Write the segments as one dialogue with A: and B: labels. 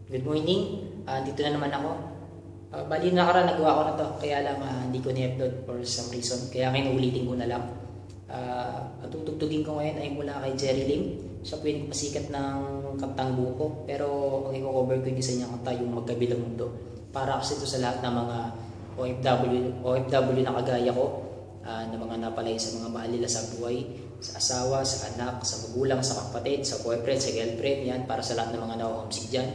A: Good morning, dito na naman ako. Bali nakaraan nagawa ko na to, kaya lang hindi ko ni-upload for some reason, kaya ngayon ulitin ko na lang. Ang tutugtugin ko ngayon ay mula kay Jerry Lim. Siya po yung pasikat ng kantang Buko, pero ang i-cover ko yung isa niyang kanta, yung Magkabilang Mundo. Para kasi ito sa lahat ng mga OFW na kagaya ko, na mga napalay sa mga mahal nila sa buhay, sa asawa, sa anak, sa magulang, sa kapatid, sa boyfriend, sa girlfriend. Yan para sa lahat ng mga na-homesick dyan.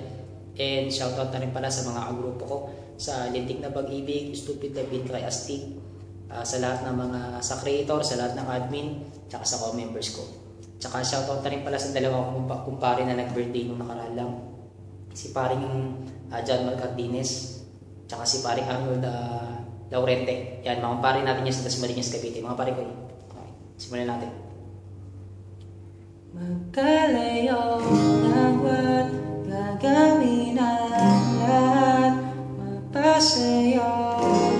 A: And shoutout na rin pala sa mga agrupo ko, sa Lintik na Pag-ibig, Stupid na Beat kay Astig, sa lahat ng mga sa creator, sa lahat ng admin, tsaka sa co-members ko. Tsaka shoutout na rin pala sa dalawang kumpare na nag-birthday nung nakaraan lang, si paring John Mal Cardenes, tsaka si paring Arnold Laurente. Yan, mga kumpare natin yan sa Dasmariñas, Cavite. Mga pare ko yun. Okay, simulan natin. Magkalayo ng wat, gagawin ang lahat, mapasayo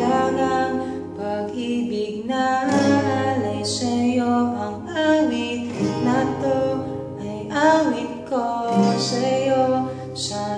A: lang ang pag-ibig na alay sa'yo. Ang awit na to ay awit ko sa'yo. Sa